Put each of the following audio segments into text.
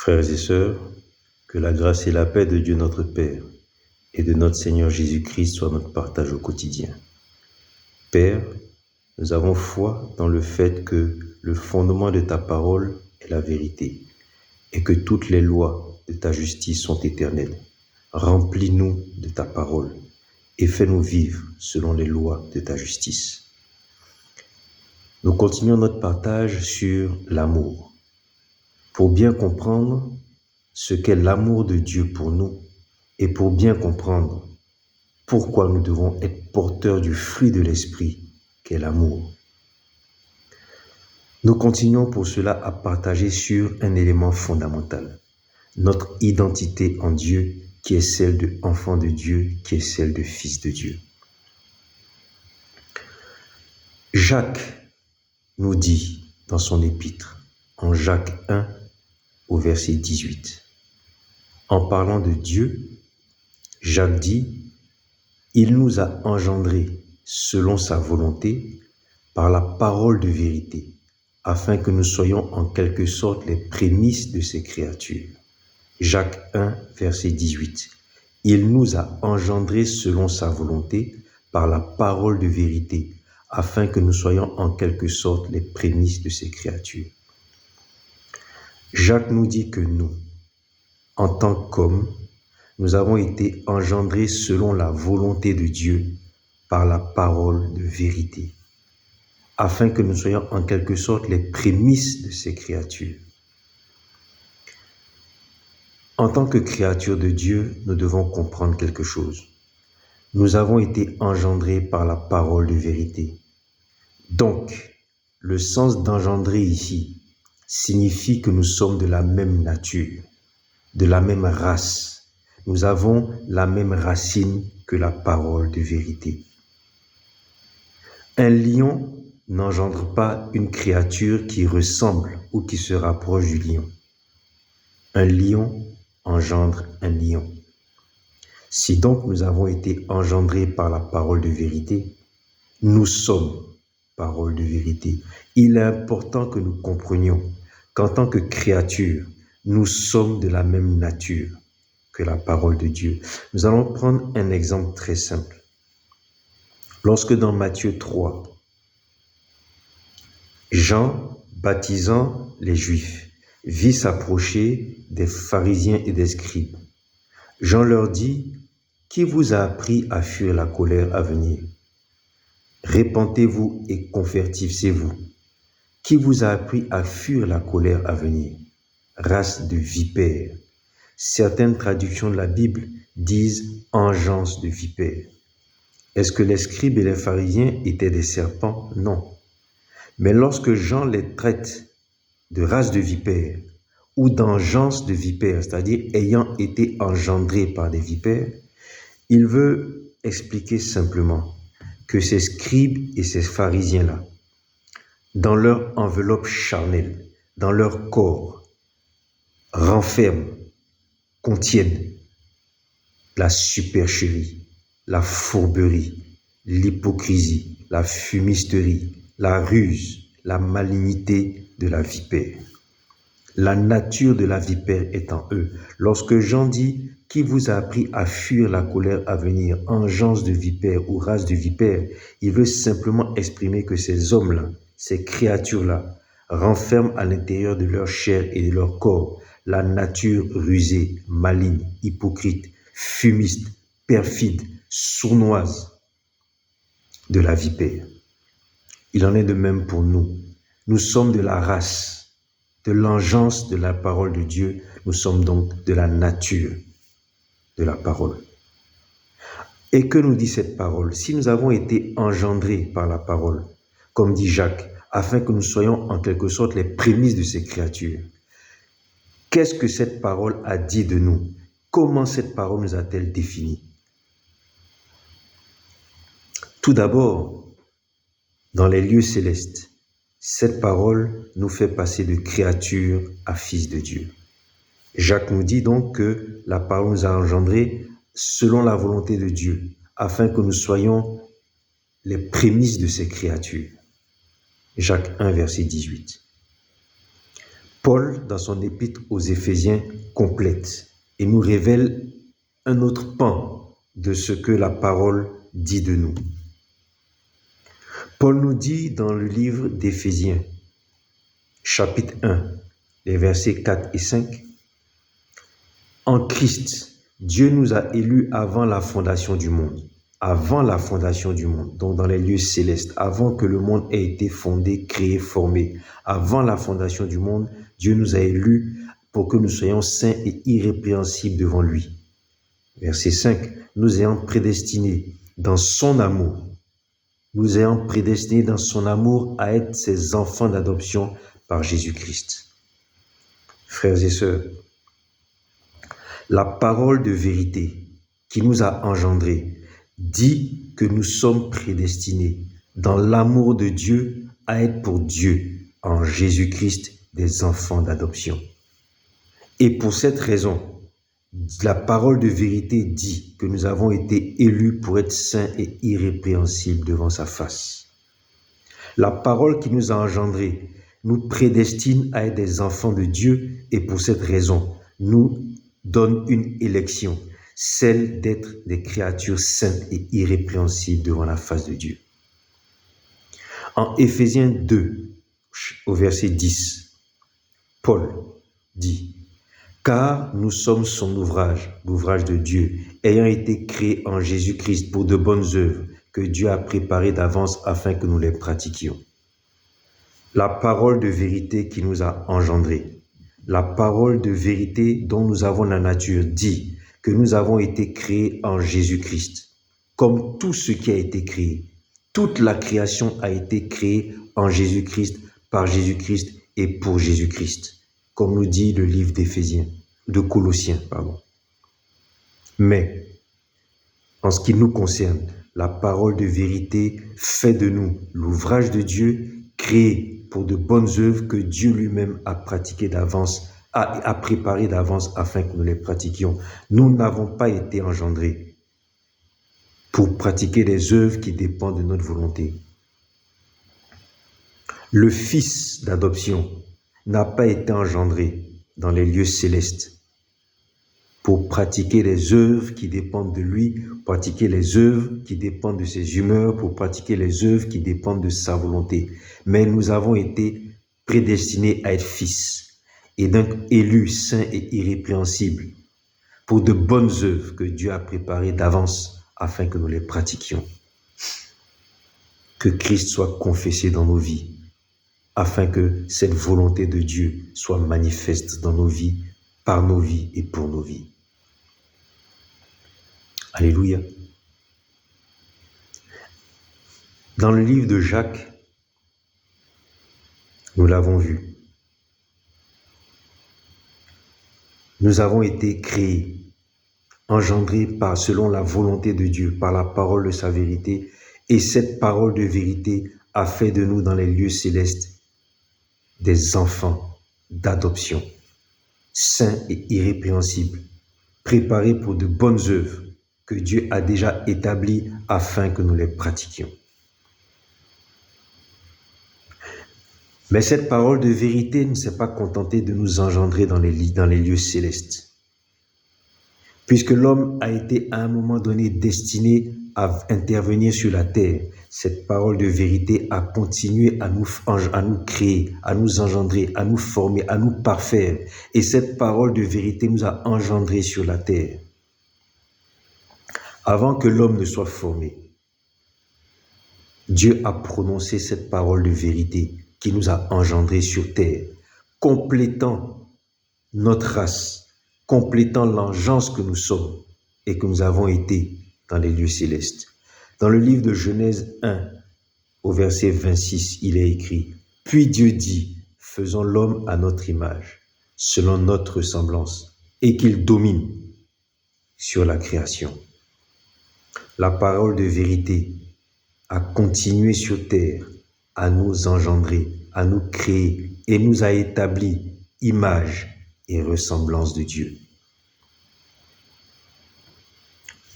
Frères et sœurs, que la grâce et la paix de Dieu notre Père et de notre Seigneur Jésus-Christ soient notre partage au quotidien. Père, nous avons foi dans le fait que le fondement de ta parole est la vérité et que toutes les lois de ta justice sont éternelles. Remplis-nous de ta parole et fais-nous vivre selon les lois de ta justice. Nous continuons notre partage sur l'amour. Pour bien comprendre ce qu'est l'amour de Dieu pour nous et pour bien comprendre pourquoi nous devons être porteurs du fruit de l'esprit qu'est l'amour. Nous continuons pour cela à partager sur un élément fondamental, notre identité en Dieu qui est celle d'enfant de Dieu, qui est celle de fils de Dieu. Jacques nous dit dans son épître, en Jacques 1, au verset 18, en parlant de Dieu, Jacques dit, « Il nous a engendrés selon sa volonté par la parole de vérité, afin que nous soyons en quelque sorte les prémices de ses créatures. » Jacques 1, verset 18. « Il nous a engendrés selon sa volonté par la parole de vérité, afin que nous soyons en quelque sorte les prémices de ses créatures. » Jacques nous dit que nous, en tant qu'hommes, nous avons été engendrés selon la volonté de Dieu par la parole de vérité, afin que nous soyons en quelque sorte les prémices de ses créatures. En tant que créatures de Dieu, nous devons comprendre quelque chose. Nous avons été engendrés par la parole de vérité. Donc, le sens d'engendrer ici signifie que nous sommes de la même nature, de la même race. Nous avons la même racine que la parole de vérité. Un lion n'engendre pas une créature qui ressemble ou qui se rapproche du lion. Un lion engendre un lion. Si donc nous avons été engendrés par la parole de vérité, nous sommes parole de vérité. Il est important que nous comprenions qu'en tant que créatures, nous sommes de la même nature que la parole de Dieu. Nous allons prendre un exemple très simple. Lorsque dans Matthieu 3, Jean, baptisant les Juifs, vit s'approcher des pharisiens et des scribes. Jean leur dit, « Qui vous a appris à fuir la colère à venir? Repentez-vous et convertissez-vous. Qui vous a appris à fuir la colère à venir? Race de vipères. » Certaines traductions de la Bible disent « engeance de vipères ». Est-ce que les scribes et les pharisiens étaient des serpents? Non. Mais lorsque Jean les traite de race de vipères ou d'engeance de vipères, c'est-à-dire ayant été engendrés par des vipères, il veut expliquer simplement que ces scribes et ces pharisiens-là, dans leur enveloppe charnelle, dans leur corps, renferment, contiennent la supercherie, la fourberie, l'hypocrisie, la fumisterie, la ruse, la malignité de la vipère. La nature de la vipère est en eux. Lorsque Jean dit « Qui vous a appris à fuir la colère à venir, engeance de vipère ou race de vipère », il veut simplement exprimer que ces hommes-là, ces créatures-là, renferment à l'intérieur de leur chair et de leur corps la nature rusée, maligne, hypocrite, fumiste, perfide, sournoise de la vipère. Il en est de même pour nous. Nous sommes de la race, de l'engeance de la parole de Dieu. Nous sommes donc de la nature de la parole. Et que nous dit cette parole? Si nous avons été engendrés par la parole, comme dit Jacques, afin que nous soyons en quelque sorte les prémices de ces créatures, qu'est-ce que cette parole a dit de nous? Comment cette parole nous a-t-elle définis? Tout d'abord, dans les lieux célestes, cette parole nous fait passer de créature à fils de Dieu. Jacques nous dit donc que la parole nous a engendrés selon la volonté de Dieu, afin que nous soyons les prémices de ces créatures. Jacques 1, verset 18. Paul, dans son épître aux Éphésiens, complète et nous révèle un autre pan de ce que la parole dit de nous. Paul nous dit dans le livre d'Éphésiens, chapitre 1, les versets 4 et 5, « En Christ, Dieu nous a élus avant la fondation du monde. » Avant la fondation du monde, donc dans les lieux célestes, avant que le monde ait été fondé, créé, formé, avant la fondation du monde, Dieu nous a élus pour que nous soyons saints et irrépréhensibles devant lui. Verset 5, nous ayant prédestinés dans son amour, à être ses enfants d'adoption par Jésus-Christ. Frères et sœurs, la parole de vérité qui nous a engendrés dit que nous sommes prédestinés dans l'amour de Dieu à être pour Dieu en Jésus-Christ des enfants d'adoption. Et pour cette raison, la parole de vérité dit que nous avons été élus pour être saints et irrépréhensibles devant sa face. La parole qui nous a engendrés nous prédestine à être des enfants de Dieu et pour cette raison, nous donne une élection, celle d'être des créatures saintes et irrépréhensibles devant la face de Dieu. En Éphésiens 2, au verset 10, Paul dit « Car nous sommes son ouvrage, l'ouvrage de Dieu, ayant été créés en Jésus-Christ pour de bonnes œuvres que Dieu a préparées d'avance afin que nous les pratiquions. » La parole de vérité qui nous a engendrés, la parole de vérité dont nous avons la nature dit que nous avons été créés en Jésus-Christ, comme tout ce qui a été créé. Toute la création a été créée en Jésus-Christ, par Jésus-Christ et pour Jésus-Christ, comme nous dit le livre de Colossiens. Mais, en ce qui nous concerne, la parole de vérité fait de nous l'ouvrage de Dieu, créé pour de bonnes œuvres que Dieu lui-même a pratiquées d'avance, a préparé d'avance afin que nous les pratiquions. Nous n'avons pas été engendrés pour pratiquer des œuvres qui dépendent de notre volonté. Le Fils d'adoption n'a pas été engendré dans les lieux célestes pour pratiquer les œuvres qui dépendent de lui, pratiquer les œuvres qui dépendent de ses humeurs, pour pratiquer les œuvres qui dépendent de sa volonté. Mais nous avons été prédestinés à être fils et donc élus, saints et irrépréhensibles pour de bonnes œuvres que Dieu a préparées d'avance afin que nous les pratiquions. Que Christ soit confessé dans nos vies afin que cette volonté de Dieu soit manifeste dans nos vies, par nos vies et pour nos vies. Alléluia. Dans le livre de Jacques, nous l'avons vu, nous avons été créés, engendrés selon la volonté de Dieu, par la parole de sa vérité, et cette parole de vérité a fait de nous dans les lieux célestes des enfants d'adoption, saints et irrépréhensibles, préparés pour de bonnes œuvres que Dieu a déjà établies afin que nous les pratiquions. Mais cette parole de vérité ne s'est pas contentée de nous engendrer dans les lieux célestes. Puisque l'homme a été à un moment donné destiné à intervenir sur la terre, cette parole de vérité a continué à nous créer, à nous engendrer, à nous former, à nous parfaire. Et cette parole de vérité nous a engendrés sur la terre. Avant que l'homme ne soit formé, Dieu a prononcé cette parole de vérité qui nous a engendrés sur terre, complétant notre race, complétant l'engeance que nous sommes et que nous avons été dans les lieux célestes. Dans le livre de Genèse 1, au verset 26, il est écrit « Puis Dieu dit, faisons l'homme à notre image, selon notre ressemblance, et qu'il domine sur la création. » La parole de vérité a continué sur terre à nous engendrer, à nous créer et nous a établi image et ressemblance de Dieu.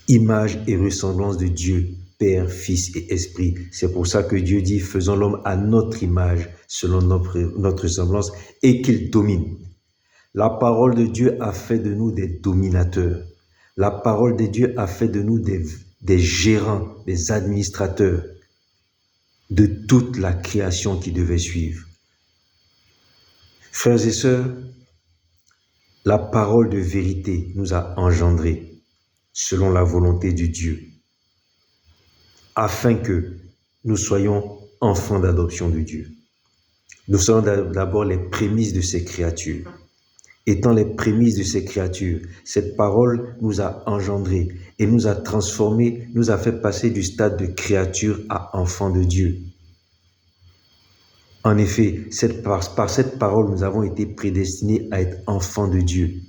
Image et ressemblance de Dieu Père, Fils et Esprit. C'est pour ça que Dieu dit, faisons l'homme à notre image, selon notre semblance, et qu'il domine. La parole de Dieu a fait de nous des dominateurs. La parole de Dieu a fait de nous des gérants, des administrateurs de toute la création qui devait suivre. Frères et sœurs, la parole de vérité nous a engendrés selon la volonté de Dieu, afin que nous soyons enfants d'adoption de Dieu. Nous sommes d'abord les prémices de ces créatures. Étant les prémices de ces créatures, cette parole nous a engendrés et nous a transformés, nous a fait passer du stade de créature à enfants de Dieu. En effet, par cette parole, nous avons été prédestinés à être enfants de Dieu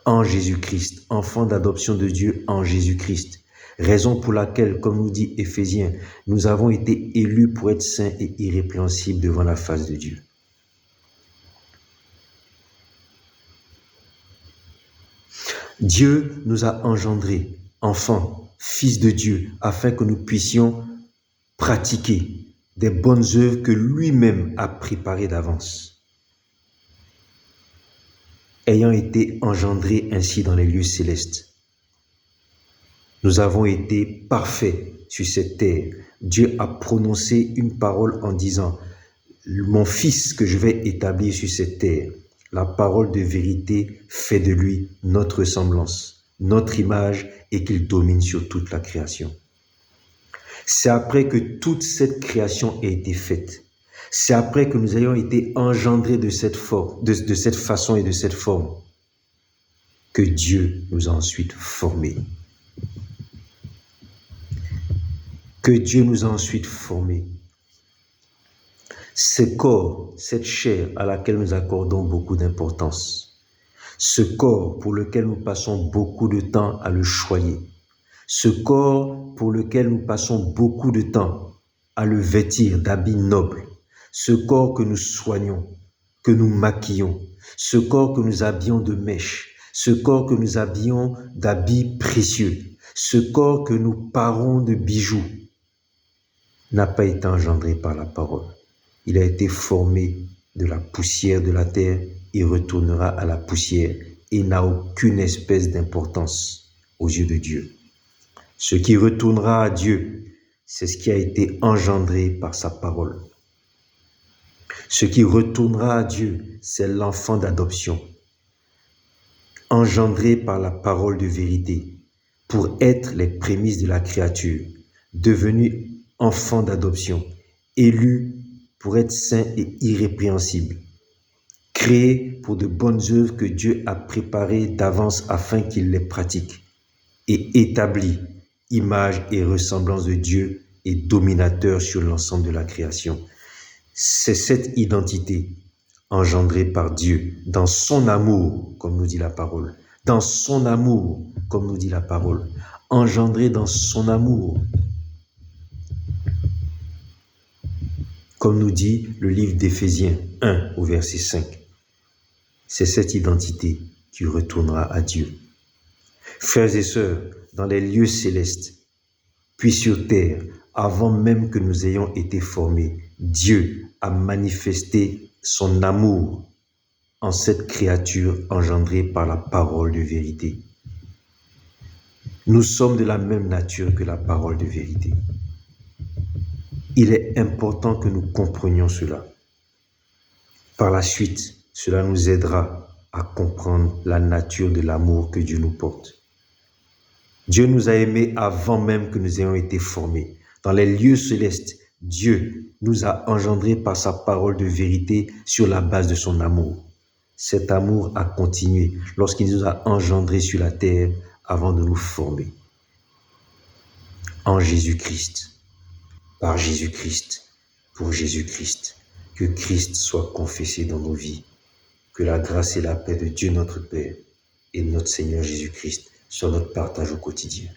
en Jésus-Christ, enfants d'adoption de Dieu en Jésus-Christ. Raison pour laquelle, comme nous dit Éphésiens, nous avons été élus pour être saints et irrépréhensibles devant la face de Dieu. Dieu nous a engendrés, enfants, fils de Dieu, afin que nous puissions pratiquer des bonnes œuvres que lui-même a préparées d'avance. Ayant été engendrés ainsi dans les lieux célestes, nous avons été parfaits sur cette terre. Dieu a prononcé une parole en disant « Mon Fils que je vais établir sur cette terre ». La parole de vérité fait de lui notre ressemblance, notre image et qu'il domine sur toute la création. C'est après que toute cette création a été faite. C'est après que nous ayons été engendrés de cette façon et de cette forme que Dieu nous a ensuite formés. Que Dieu nous a ensuite formés. Ce corps, cette chair à laquelle nous accordons beaucoup d'importance, ce corps pour lequel nous passons beaucoup de temps à le choyer, ce corps pour lequel nous passons beaucoup de temps à le vêtir d'habits nobles, ce corps que nous soignons, que nous maquillons, ce corps que nous habillons de mèches, ce corps que nous habillons d'habits précieux, ce corps que nous parons de bijoux, n'a pas été engendré par la parole. Il a été formé de la poussière de la terre, il retournera à la poussière et n'a aucune espèce d'importance aux yeux de Dieu. Ce qui retournera à Dieu, c'est ce qui a été engendré par sa parole. Ce qui retournera à Dieu, c'est l'enfant d'adoption, engendré par la parole de vérité, pour être les prémices de la créature, devenu enfant d'adoption, élu pour être saint et irrépréhensible, créé pour de bonnes œuvres que Dieu a préparées d'avance afin qu'il les pratique, et établi, image et ressemblance de Dieu et dominateur sur l'ensemble de la création. C'est cette identité engendrée par Dieu dans son amour, comme nous dit la parole, dans son amour, comme nous dit la parole, engendrée dans son amour, comme nous dit le livre d'Éphésiens 1 au verset 5. C'est cette identité qui retournera à Dieu. Frères et sœurs, dans les lieux célestes, puis sur terre, avant même que nous ayons été formés, Dieu a manifesté son amour en cette créature engendrée par la parole de vérité. Nous sommes de la même nature que la parole de vérité. Il est important que nous comprenions cela. Par la suite, cela nous aidera à comprendre la nature de l'amour que Dieu nous porte. Dieu nous a aimés avant même que nous ayons été formés. Dans les lieux célestes, Dieu nous a engendrés par sa parole de vérité sur la base de son amour. Cet amour a continué lorsqu'il nous a engendrés sur la terre avant de nous former. En Jésus-Christ, par Jésus-Christ, pour Jésus-Christ, que Christ soit confessé dans nos vies. Que la grâce et la paix de Dieu notre Père et de notre Seigneur Jésus-Christ soient notre partage au quotidien.